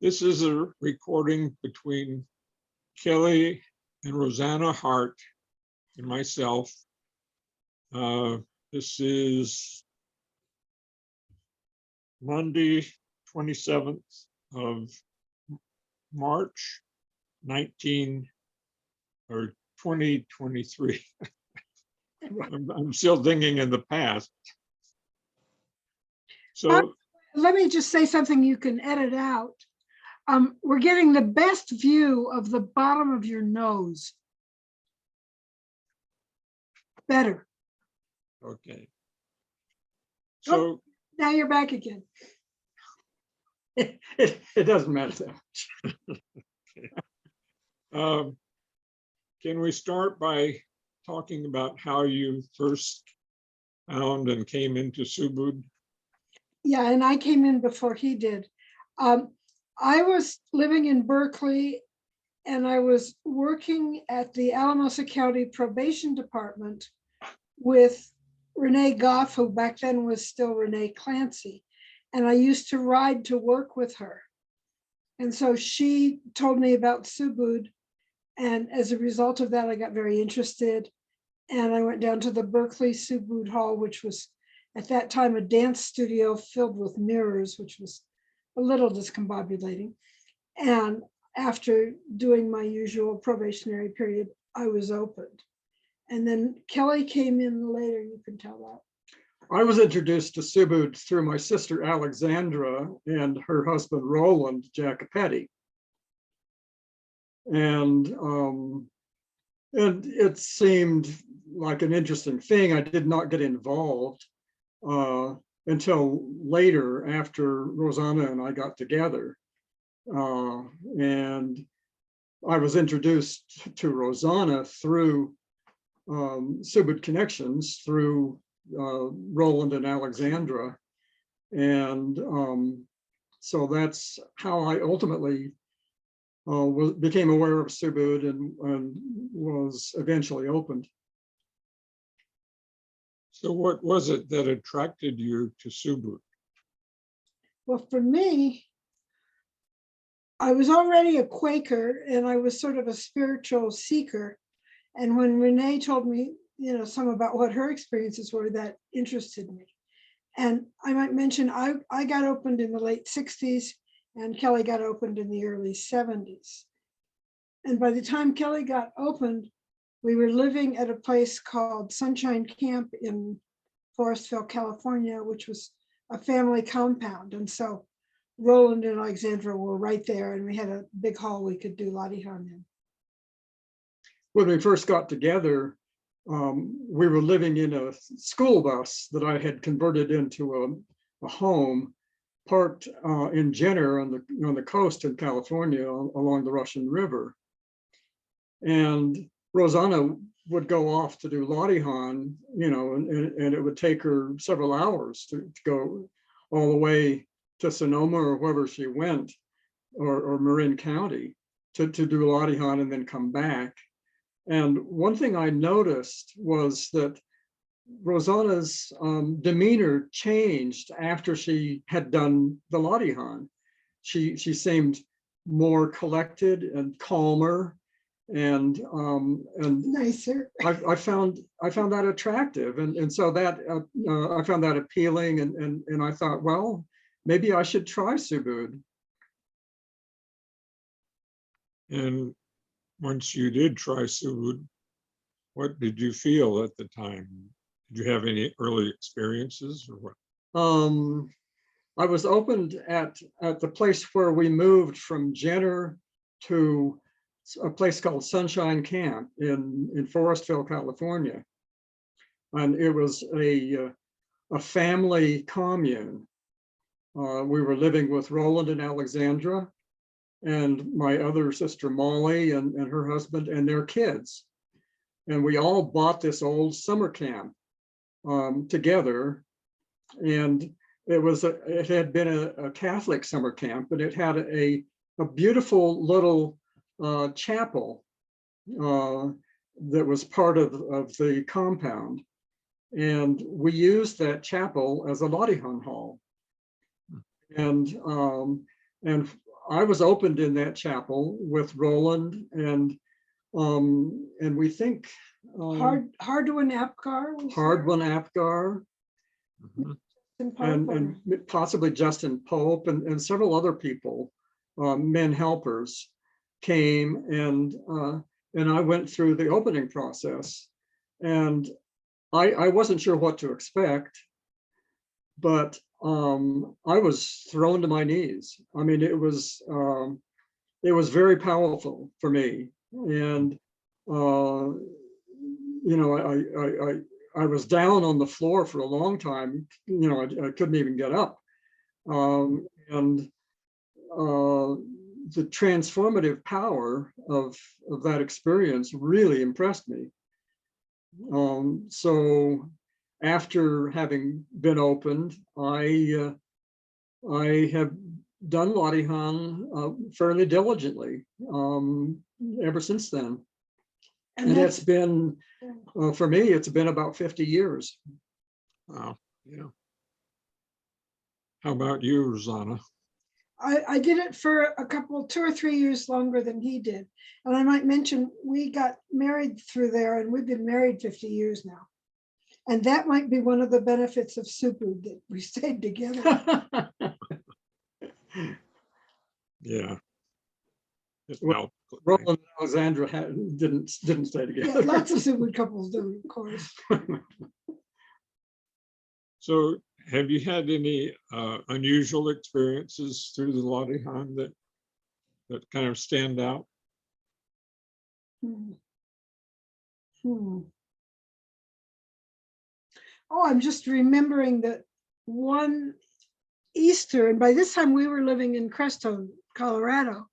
This is a recording between Kelly and Rosana Hart and myself. This is Monday, 27th of March, 2023. I'm still thinking in the past. So let me just say something you can edit out. We're getting the best view of the bottom of your nose. Better. okay. So now you're back again. It doesn't matter that much. Can we start by talking about how you first found and came into Subud? Yeah, and I came in before he did. I was living in Berkeley, and I was working at the Alamosa County Probation Department with Renee Goff, who back then was still Renee Clancy. And I used to ride to work with her. And so she told me about Subud. And as a result of that, I got very interested. And I went down to the Berkeley Subud Hall, which was at that time a dance studio filled with mirrors, which was a little discombobulating. And after doing my usual probationary period, I was opened. And then Kelly came in later, you can tell that. I was introduced to Subud through my sister Alexandra and her husband Roland Jacopetti. And it seemed like an interesting thing. I did not get involved until later, after Rosana and I got together. And I was introduced to Rosana through Subud connections, through Roland and Alexandra. And so that's how I ultimately became aware of Subud and was eventually opened. So what was it that attracted you to Subud? Well, for me, I was already a Quaker and I was sort of a spiritual seeker. And when Renee told me, some about what her experiences were, that interested me. And I might mention, I got opened in the late 60s and Kelly got opened in the early 70s. And by the time Kelly got opened, we were living at a place called Sunshine Camp in Forestville, California, which was a family compound. And so Roland and Alexandra were right there, and we had a big hall we could do Latihan in. When we first got together, we were living in a school bus that I had converted into a home, parked in Jenner on the coast in California along the Russian River. And Rosana would go off to do Latihan, and it would take her several hours to go all the way to Sonoma or wherever she went, or Marin County to do Latihan and then come back. And one thing I noticed was that Rosana's demeanor changed after she had done the Latihan. She seemed more collected and calmer, and nicer. I found that attractive, and so that I found that appealing, and I thought, well, maybe I should try Subud. And once you did try Subud, what did you feel at the time? Did you have any early experiences or what? I was opened at the place where we moved from Jenner to a place called Sunshine Camp in Forestville, California. And it was a family commune. We were living with Roland and Alexandra and my other sister Molly and her husband and their kids. And we all bought this old summer camp together. And it had been a Catholic summer camp, but it had a beautiful little chapel that was part of the compound. And we used that chapel as a Latihan hall. And I was opened in that chapel with Roland and we think Hardwin Apgar. Hardwin Apgar Mhm. and possibly Justin Pope and several other people, men helpers, came and I went through the opening process, and I wasn't sure what to expect, but I was thrown to my knees. I mean, it was very powerful for me, and you know, I was down on the floor for a long time. You know, I couldn't even get up, and the transformative power of that experience really impressed me. So after having been opened, I have done Latihan fairly diligently ever since then. And it's been, for me, it's been about 50 years. Wow. Yeah. How about you, Rosanna? I did it for a couple, 2 or 3 years longer than he did. And I might mention, we got married through there, and we've been married 50 years now. And that might be one of the benefits of Subud, that we stayed together. Yeah. It Well, helped. Roland and Alexandra didn't stay Yeah, together. lots of Subud couples do, of course. So have you had any unusual experiences through the Latihan that kind of stand out? Oh, I'm just remembering that one Easter, and by this time we were living in Crestone, Colorado,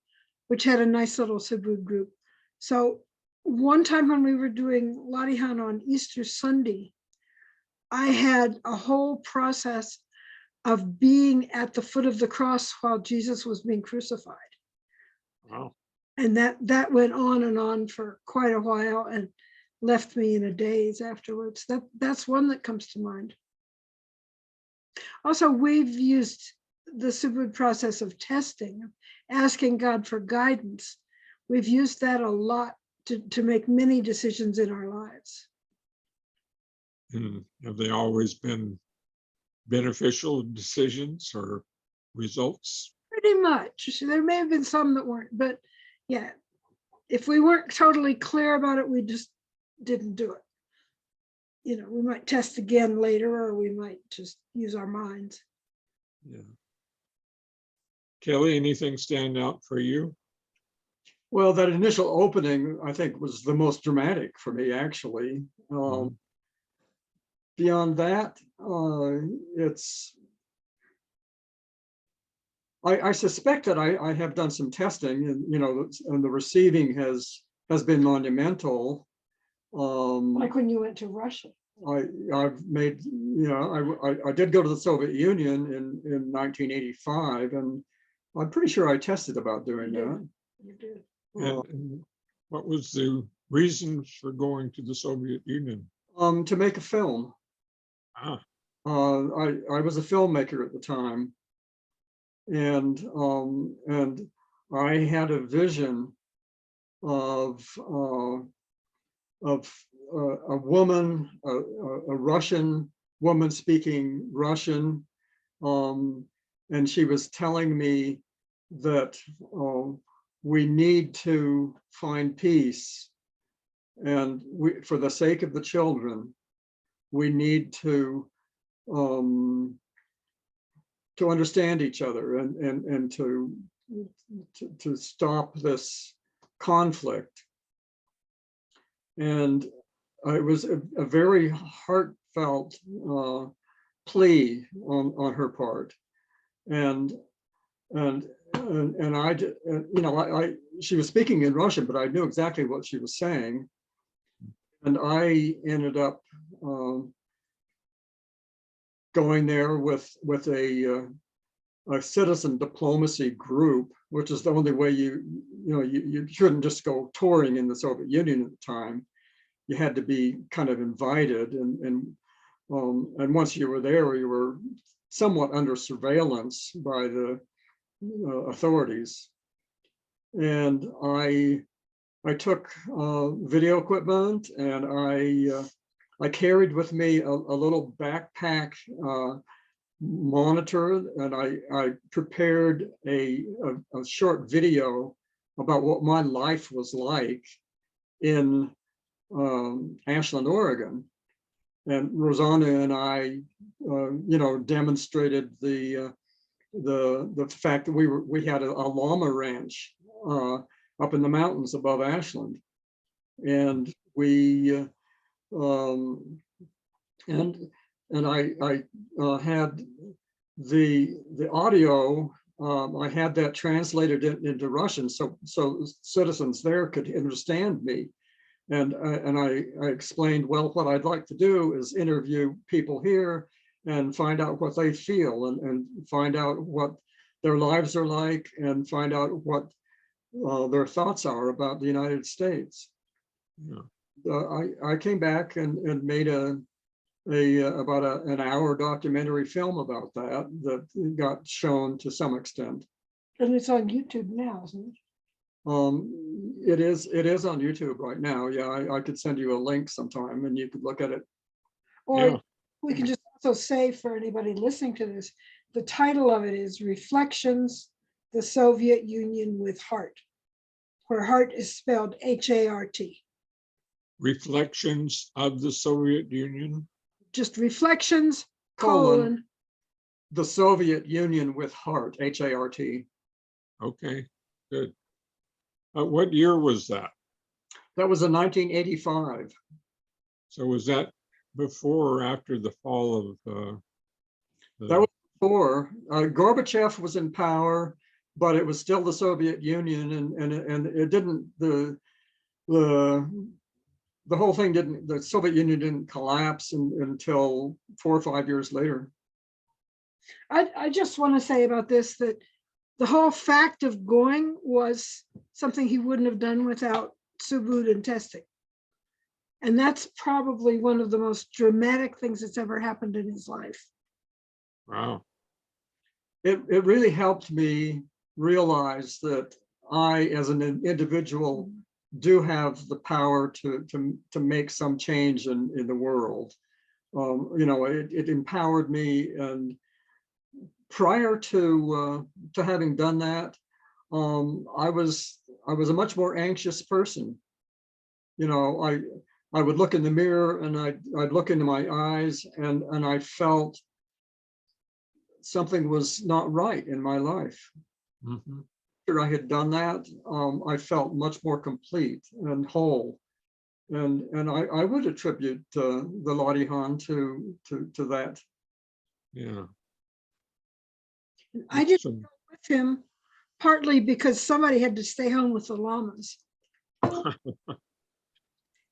which had a nice little Subud group. So one time when we were doing Latihan on Easter Sunday, I had a whole process of being at the foot of the cross while Jesus was being crucified. Wow. And that went on and on for quite a while and left me in a daze afterwards. That's one that comes to mind. Also, we've used the Subud process of testing, asking God for guidance. We've used that a lot to make many decisions in our lives. And have they always been beneficial decisions or results? Pretty much. There may have been some that weren't, but yeah, if we weren't totally clear about it, we just didn't do it. You know, we might test again later, or we might just use our minds. Yeah. Kelly, anything stand out for you? Well, that initial opening, I think, was the most dramatic for me, actually. Mhm. Beyond that, I suspect that I have done some testing, and you know, and the receiving has been monumental. Like when you went to Russia. I've made, you know, I did go to the Soviet Union in 1985, and I'm pretty sure I tested about doing that. You did. And what was the reason for going to the Soviet Union? To make a film. Ah, I was a filmmaker at the time, and I had a vision of a woman, a Russian woman speaking Russian, and she was telling me that we need to find peace, and for the sake of the children, we need to understand each other and to stop this conflict. And it was a very heartfelt plea on her part, and I, you know, she was speaking in Russian, but I knew exactly what she was saying, and I ended up going there with a citizen diplomacy group, which is the only way you shouldn't just go touring in the Soviet Union at the time. You had to be kind of invited, and once you were there, you were somewhat under surveillance by the authorities. And I took video equipment, and I carried with me a little backpack monitor, and I prepared a short video about what my life was like in Ashland, Oregon. And Rosana and I, demonstrated the fact that we had a llama ranch up in the mountains above Ashland, and we and I had the audio. I had that translated into Russian, so citizens there could understand me. And I explained, well, what I'd like to do is interview people here and find out what they feel, and find out what their lives are like, and find out what their thoughts are about the United States. Yeah. I came back and made about an hour documentary film about that got shown to some extent. And it's on YouTube now, isn't it? It is on YouTube right now. Yeah, I could send you a link sometime and you could look at it. Or Yeah. we can just also say, for anybody listening to this, the title of it is Reflections, the Soviet Union with Heart, where heart is spelled H-A-R-T. Reflections of the Soviet Union. Just Reflections, Colon, the Soviet Union with Heart, H-A-R-T. Okay, good. What year was that? That was in 1985. So was that before or after the fall of? That was before. Gorbachev was in power, but it was still the Soviet Union, and it didn't, the whole thing didn't, the Soviet Union didn't collapse until 4 or 5 years later. I just want to say about this that the whole fact of going was something he wouldn't have done without Subud and testing. And that's probably one of the most dramatic things that's ever happened in his life. Wow. It really helped me realize that I, as an individual, do have the power to make some change in the world. It empowered me, and prior to having done that, I was a much more anxious person. I would look in the mirror and I'd look into my eyes, and I felt something was not right in my life. Mm-hmm. After I had done that, I felt much more complete and whole, and I would attribute the Latihan to that. Yeah. I did Some- go with him partly because somebody had to stay home with the llamas.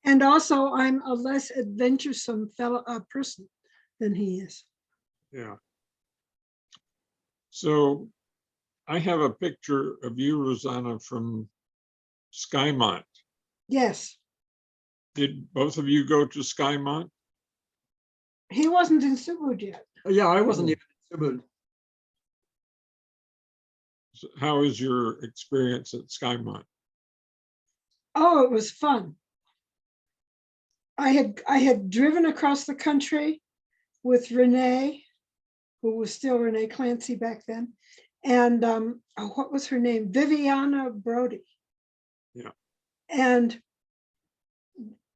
And also, I'm a less adventuresome person than he is. Yeah. So I have a picture of you, Rosanna, from Skymont. Yes, Did both of you go to Skymont? he wasn't in Subud yet. Yeah, I wasn't even in Subud. So how is your experience at Skymont? Oh, it was fun. I had driven across the country with Renee, who was still Renee Clancy back then, and what was her name? Viviana Brody. Yeah. And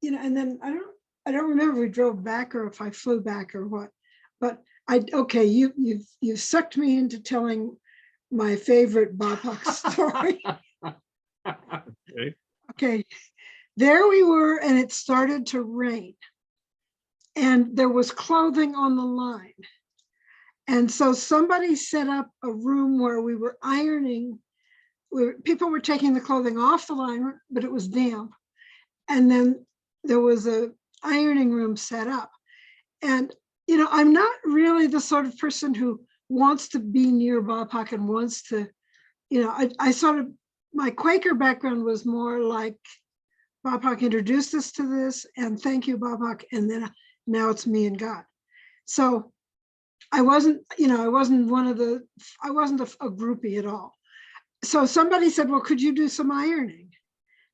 and then I don't remember if we drove back or if I flew back or what. But okay, you've sucked me into telling my favorite Bapak story. Okay. Okay, there we were, and it started to rain, and there was clothing on the line. And so somebody set up a room where we were ironing. People were taking the clothing off the line, but it was damp. And then there was a ironing room set up. And, I'm not really the sort of person who wants to be near Bapak and wants to, I sort of, my Quaker background was more like Bapak introduced us to this, and thank you, Bapak. And then now it's me and God. So I wasn't, I wasn't I wasn't a groupie at all. So somebody said, well, could you do some ironing?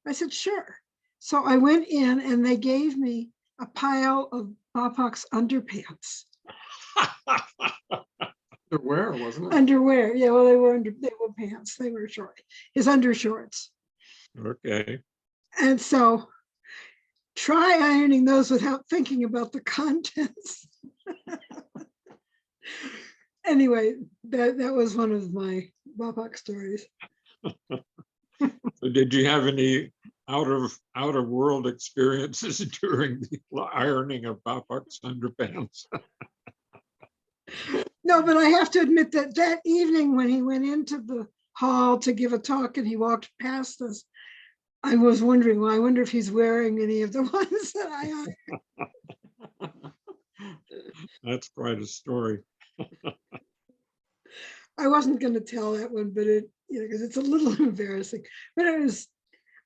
I said, sure. So I went in and they gave me a pile of Bapak's underpants. Underwear, wasn't it? Underwear. Yeah, well, they were pants. They were short. His undershorts. Okay. And so try ironing those without thinking about the contents. Anyway, that was one of my Bapak stories. So did you have any out of world experiences during the ironing of Bapak's underpants? No, but I have to admit that that evening when he went into the hall to give a talk and he walked past us, I was wondering, well, I wonder if he's wearing any of the ones that I ironed. That's quite a story. I wasn't going to tell that one, but because it's a little embarrassing. But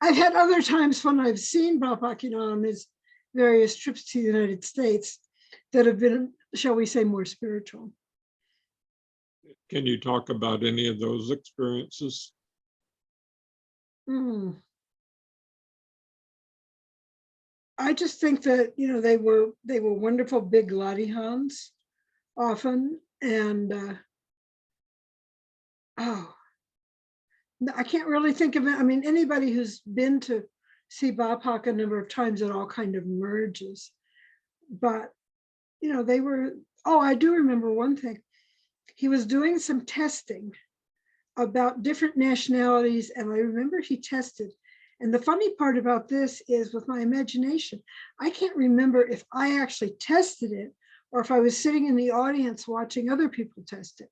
I've had other times when I've seen Bapak, on his various trips to the United States that have been, shall we say, more spiritual. Can you talk about any of those experiences? I just think that, they were wonderful big Latihans often. And I can't really think of it. I mean, anybody who's been to see Bapak a number of times, it all kind of merges. But, they were, I do remember one thing. He was doing some testing about different nationalities, and I remember he tested. And the funny part about this is, with my imagination, I can't remember if I actually tested it or if I was sitting in the audience watching other people test it.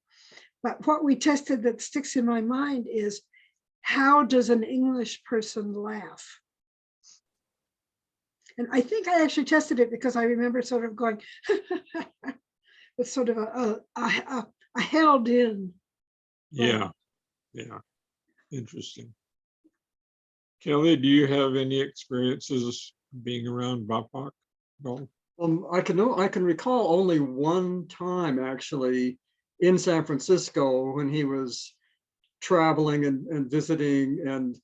But what we tested that sticks in my mind is, how does an English person laugh? And I think I actually tested it because I remember sort of going with sort of a held in. Yeah. Interesting. Kelly, do you have any experiences being around Bapak? No. I can recall only one time actually in San Francisco when he was traveling and visiting, and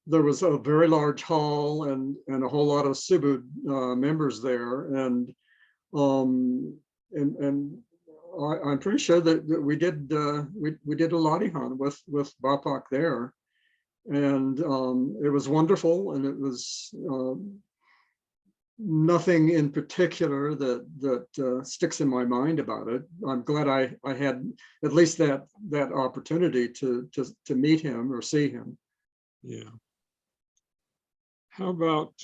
there was a very large hall and a whole lot of Subud members there, and I'm pretty sure that we did a Latihan with Bapak there, and it was wonderful, and it was nothing in particular that sticks in my mind about it. I'm glad I had at least that opportunity to meet him or see him. Yeah. How about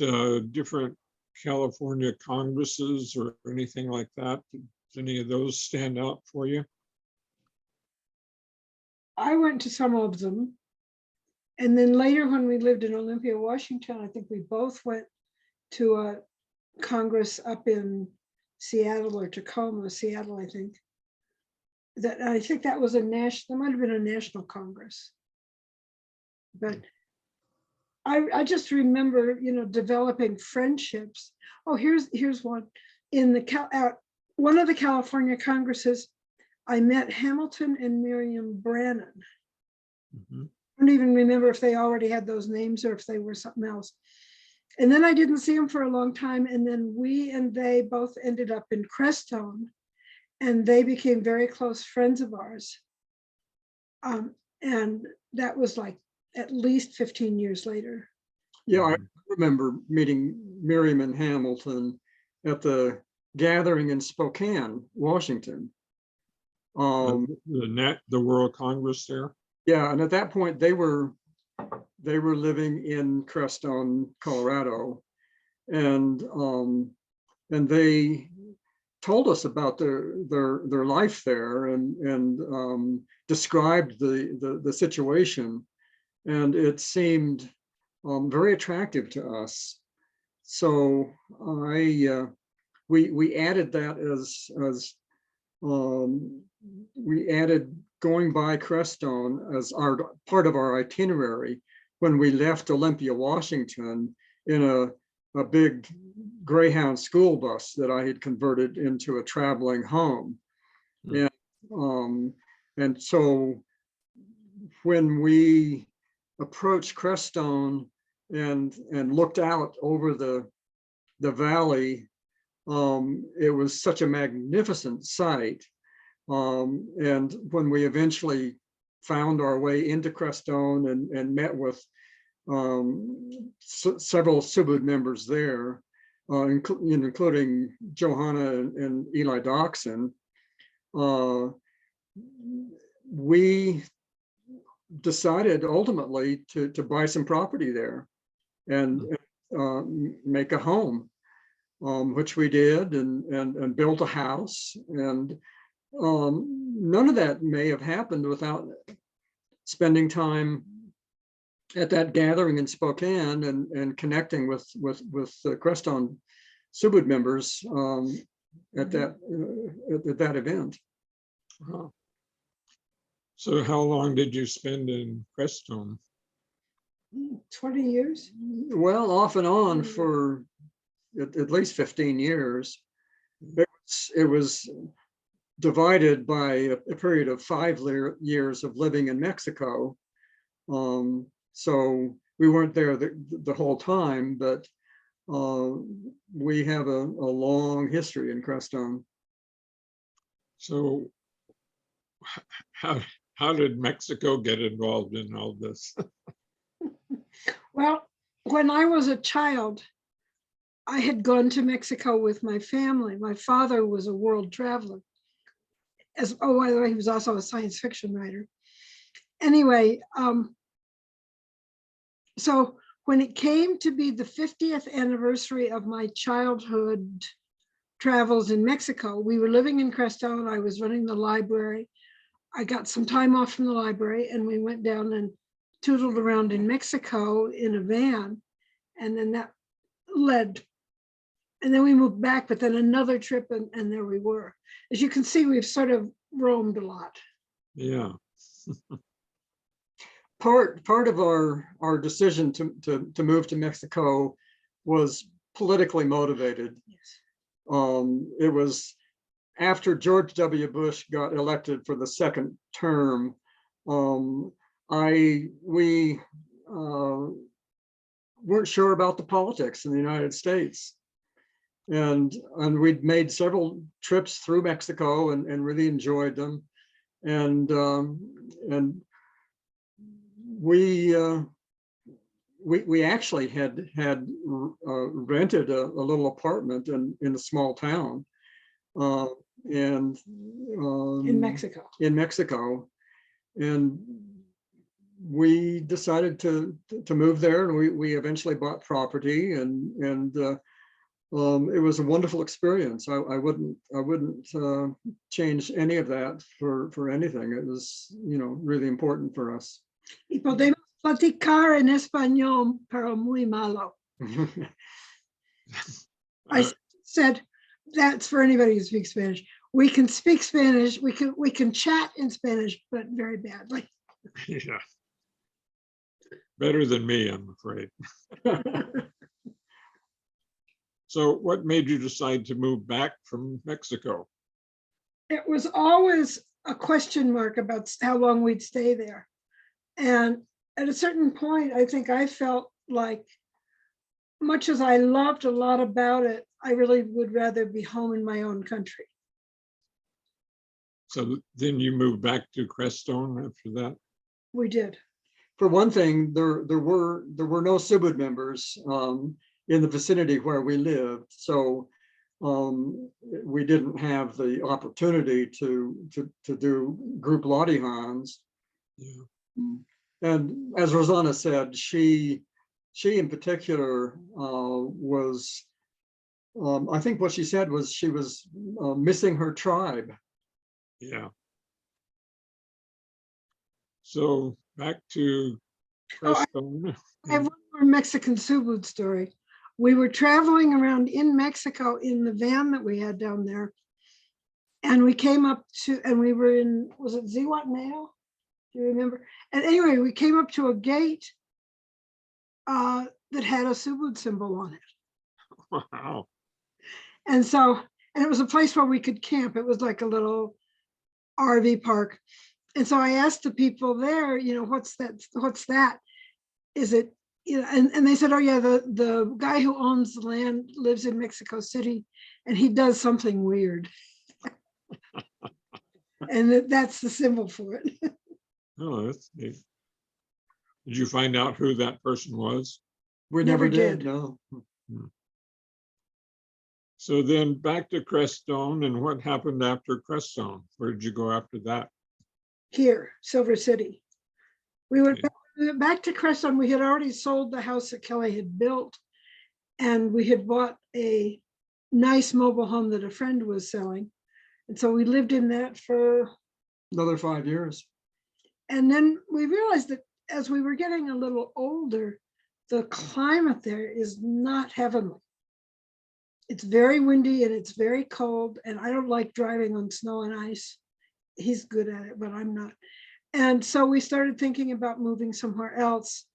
different California congresses or anything like that? Does any of those stand out for you? I went to some of them. And then later, when we lived in Olympia, Washington, I think we both went to a Congress up in Seattle or Tacoma, Seattle, I think. I think that was that might have been a national Congress. But I just remember, developing friendships. Oh, here's one. In one of the California Congresses, I met Hamilton and Miriam Brannon. Mm-hmm. I don't even remember if they already had those names or if they were something else. And then I didn't see them for a long time. And then we and they both ended up in Crestone, and they became very close friends of ours. And that was like at least 15 years later. Yeah, I remember meeting Miriam and Hamilton at the gathering in Spokane, Washington. The World Congress there. Yeah, and at that point they were living in Crestone, Colorado, and they told us about their life there and described the situation, and it seemed very attractive to us. So we added that as we added going by Crestone as our part of our itinerary when we left Olympia, Washington, in a big Greyhound school bus that I had converted into a traveling home. And And so when we approached Crestone and looked out over the valley, it was such a magnificent sight. And when we eventually found our way into Crestone and met with several Subud members there, including Johanna and Eli Doxson, we decided ultimately to buy some property there and make a home, which we did, and built a house. And none of that may have happened without spending time at that gathering in Spokane and connecting with the Crestone Subud members at that event. Wow. So how long did you spend in Crestone? 20 years. Well, off and on for at least 15 years. It was divided by a period of 5 years of living in Mexico. So we weren't there the whole time, but we have a long history in Crestone. So how did Mexico get involved in all this? Well, when I was a child, I had gone to Mexico with my family. My father was a world traveler. By the way, he was also a science fiction writer. Anyway, so when it came to be the 50th anniversary of my childhood travels in Mexico, we were living in Crestone. I was running the library. I got some time off from the library, and we went down and tootled around in Mexico in a van. And then that led, and then we moved back, but then another trip, and there we were. As you can see, we've sort of roamed a lot. Yeah. Part of our decision to move to Mexico was politically motivated. Yes. It was after George W. Bush got elected for the second term. We weren't sure about the politics in the United States, and we'd made several trips through Mexico and really enjoyed them, and we actually had rented a little apartment in a small town, and In Mexico. In Mexico, and we decided to move there, and we eventually bought property, and it was a wonderful experience. I wouldn't change any of that for anything. It was, really important for us. Y podemos platicar en español, pero muy malo. I said, that's for anybody who speaks Spanish. We can speak Spanish. We can chat in Spanish, but very badly. Yeah. Better than me, I'm afraid. So what made you decide to move back from Mexico? It was always a question mark about how long we'd stay there. And at a certain point, I think I felt like, much as I loved a lot about it, I really would rather be home in my own country. So then you moved back to Crestone after that? We did. For one thing, there were no Subud members in the vicinity where we lived, so we didn't have the opportunity to do group Latihans. Yeah. And as Rosana said, she in particular was, I think what she said was she was missing her tribe. Yeah. So back to Oh, Crestone. I have one more Mexican Subud story. We were traveling around in Mexico in the van that we had down there. And we came up to, and we were in, was it Zihuatanejo? Do you remember? And anyway, we came up to a gate that had a Subud symbol on it. Wow. And so, and it was a place where we could camp. It was like a little RV park. And so I asked the people there, what's that? What's that? Is it, and they said, oh yeah, the guy who owns the land lives in Mexico City and he does something weird. And that's the symbol for it. Oh, that's neat. Did you find out who that person was? We Never never did, did. no. So then back to Crestone, and what happened after Crestone? Where did you go after that? Here, Silver City. We went Okay. back to Crestone. We had already sold the house that Kelly had built, and we had bought a nice mobile home that a friend was selling. And so we lived in that for Another 5 years. And then we realized that as we were getting a little older, the climate there is not heavenly. It's very windy and it's very cold, and I don't like driving on snow and ice. He's good at it, but I'm not. And so we started thinking about moving somewhere else.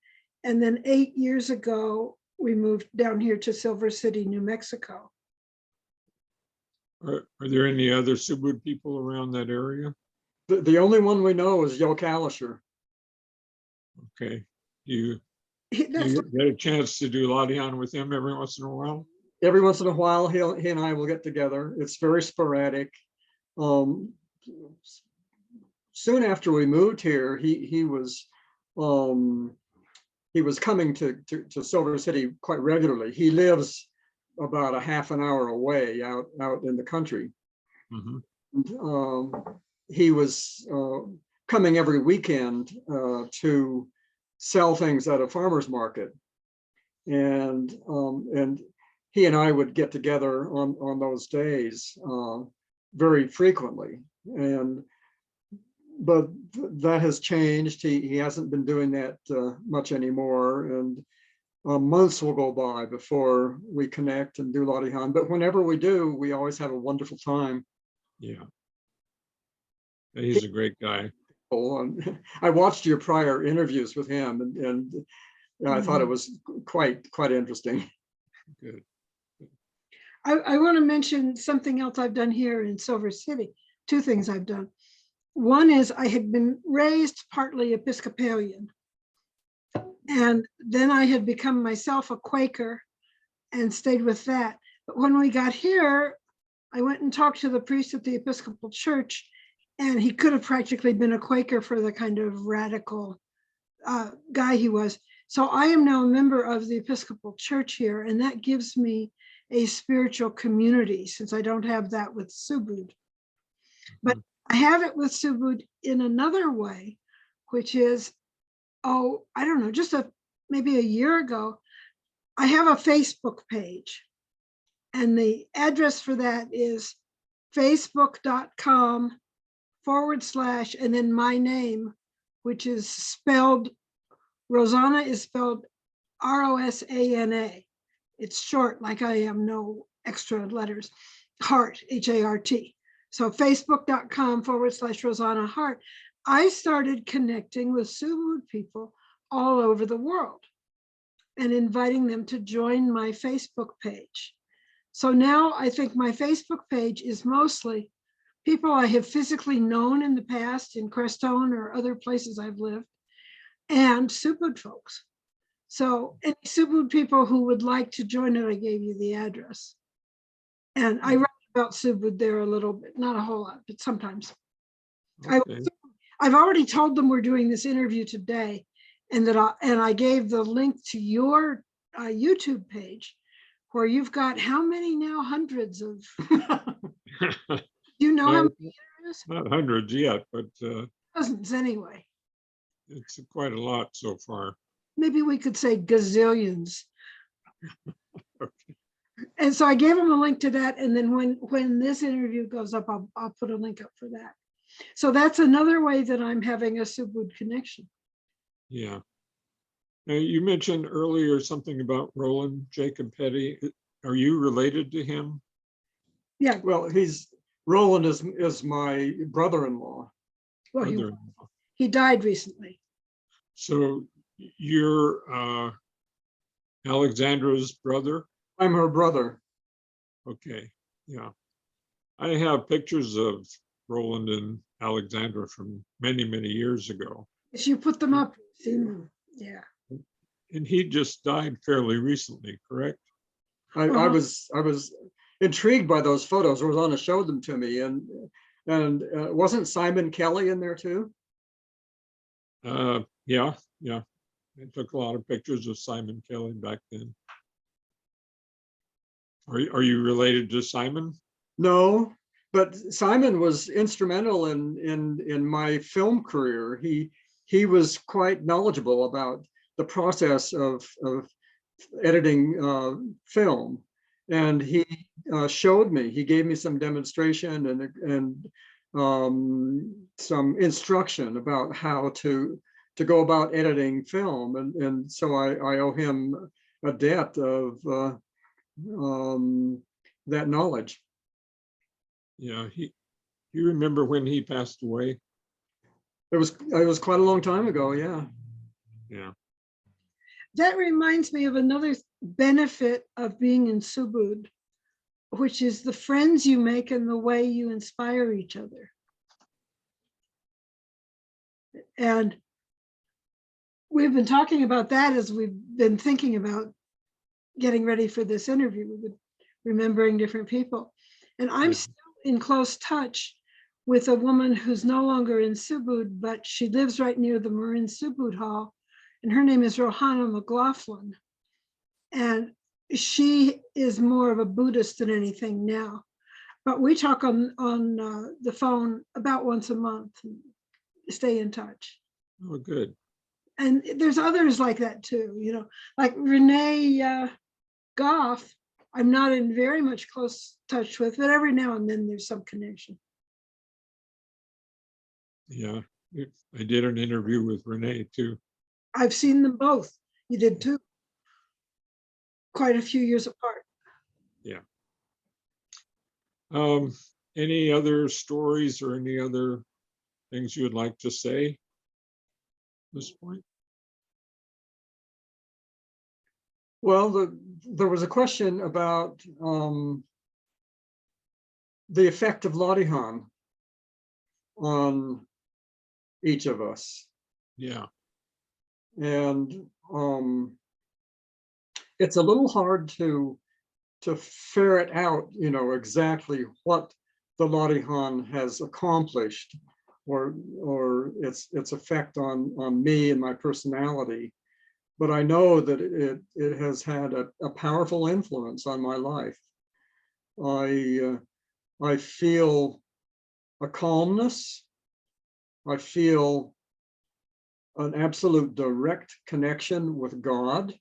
And then 8 years ago, we moved down here to Silver City, New Mexico. Are there any other Subud people around that area? The only one we know is Yo Kalisher. Okay. You That's get a chance to do Latihan with him every once in a while? Every once in a while, he and I will get together. It's very sporadic. Soon after we moved here, he was coming to Silver City quite regularly. He lives about a half an hour away out in the country. Mm-hmm. He was coming every weekend to sell things at a farmer's market, and he and I would get together on those days very frequently. But that has changed. He hasn't been doing that much anymore, and months will go by before we connect and do Latihan. But whenever we do, we always have a wonderful time. Yeah. He's a great guy. I watched your prior interviews with him, and I thought it was quite interesting. Good. I want to mention something else I've done here in Silver City. Two things I've done. One is I had been raised partly Episcopalian, and then I had become myself a Quaker and stayed with that. But when we got here, I went and talked to the priest at the Episcopal Church, and he could have practically been a Quaker for the kind of radical guy he was. So I am now a member of the Episcopal Church here, and that gives me a spiritual community, since I don't have that with Subud. But I have it with Subud in another way, which is, I don't know, just maybe a year ago, I have a Facebook page, and the address for that is facebook.com/ and then my name, which is spelled, Rosana is spelled Rosana. It's short, like I am, no extra letters. Hart, H-A-R-T. So facebook.com/ Rosana Hart. I started connecting with Subud people all over the world and inviting them to join my Facebook page. So now I think my Facebook page is mostly people I have physically known in the past in Crestone or other places I've lived, and Subud folks. So any Subud people who would like to join it, I gave you the address. And I write about Subud there a little bit, not a whole lot, but sometimes. Okay. I've already told them we're doing this interview today, and that I gave the link to your YouTube page, where you've got how many now? Hundreds of. You know how many there is? Not hundreds yet, but Dozens anyway. it's quite a lot so far. Maybe we could say gazillions. Okay. And so I gave him a link to that. And then when this interview goes up, I'll put a link up for that. So that's another way that I'm having a Subud connection. Yeah. Now, you mentioned earlier something about Roland Jacob Petty. Are you related to him? Yeah. Well, Roland is my brother-in-law. Well, he died recently. So you're Alexandra's brother? I'm her brother. Okay, yeah. I have pictures of Roland and Alexandra from many, many years ago. If you put them up, you've seen them. Yeah. And he just died fairly recently, correct? I was intrigued by those photos. Rosanna showed them to me, and wasn't Simon Kelly in there too? Yeah. I took a lot of pictures of Simon Kelly back then. Are you related to Simon? No, but Simon was instrumental in my film career. He was quite knowledgeable about the process of editing film, and he showed me. He gave me some demonstration and some instruction about how to go about editing film, and so I owe him a debt of that knowledge. Yeah, you remember when he passed away? It was quite a long time ago. Yeah. Yeah. That reminds me of another benefit of being in Subud, which is the friends you make and the way you inspire each other. And we've been talking about that as we've been thinking about getting ready for this interview. We've been remembering different people. And I'm still in close touch with a woman who's no longer in Subud, but she lives right near the Marin Subud Hall. And her name is Rohana McLaughlin. And she is more of a Buddhist than anything now. But we talk on the phone about once a month and stay in touch. Oh, good. And there's others like that too, like Renee Goff, I'm not in very much close touch with, but every now and then there's some connection. Yeah, I did an interview with Renee too. I've seen them both. You did too. Quite a few years apart. Yeah. Any other stories or any other things you would like to say at this point? Well, there was a question about the effect of Latihan on each of us. Yeah. And it's a little hard to ferret out, exactly what the Latihan has accomplished, or its effect on me and my personality. But I know that it has had a powerful influence on my life. I feel a calmness. I feel an absolute direct connection with God.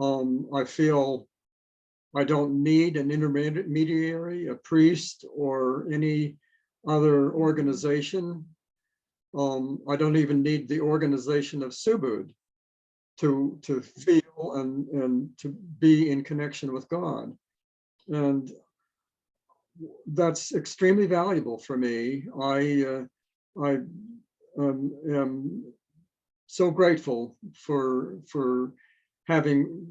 I feel I don't need an intermediary, a priest, or any other organization. I don't even need the organization of Subud to feel and to be in connection with God. And that's extremely valuable for me. I am so grateful for having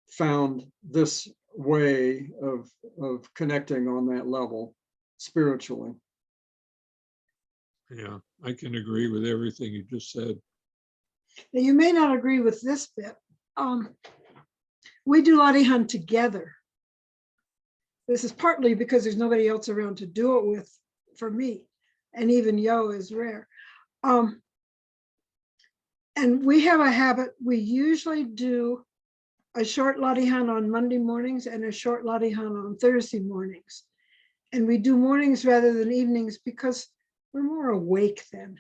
found this way of connecting on that level spiritually. Yeah, I can agree with everything you just said. Now, you may not agree with this bit. We do Latihan together. This is partly because there's nobody else around to do it with for me, and even Yo is rare. And we have a habit, we usually do a short Latihan on Monday mornings and a short Latihan on Thursday mornings. And we do mornings rather than evenings because we're more awake then.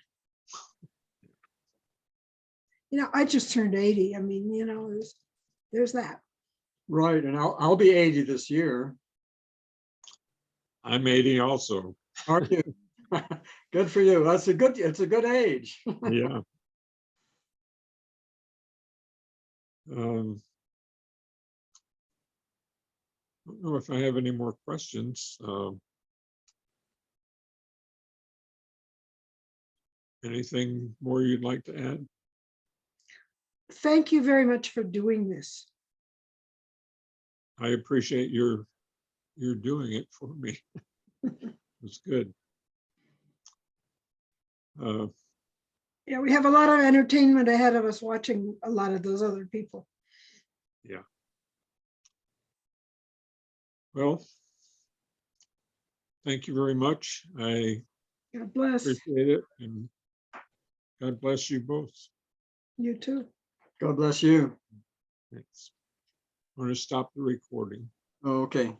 I just turned 80. I mean, there's that. Right, and I'll be 80 this year. I'm 80 also. Aren't you? Good for you. It's a good age. Yeah. I don't know if I have any more questions. Anything more you'd like to add? Thank you very much for doing this. I appreciate your doing it for me. It's good. Yeah, we have a lot of entertainment ahead of us watching a lot of those other people. Well, thank you very much. I God bless. appreciate it, and God bless you both. You too. God bless you. Thanks. I'm going to stop the recording. Okay.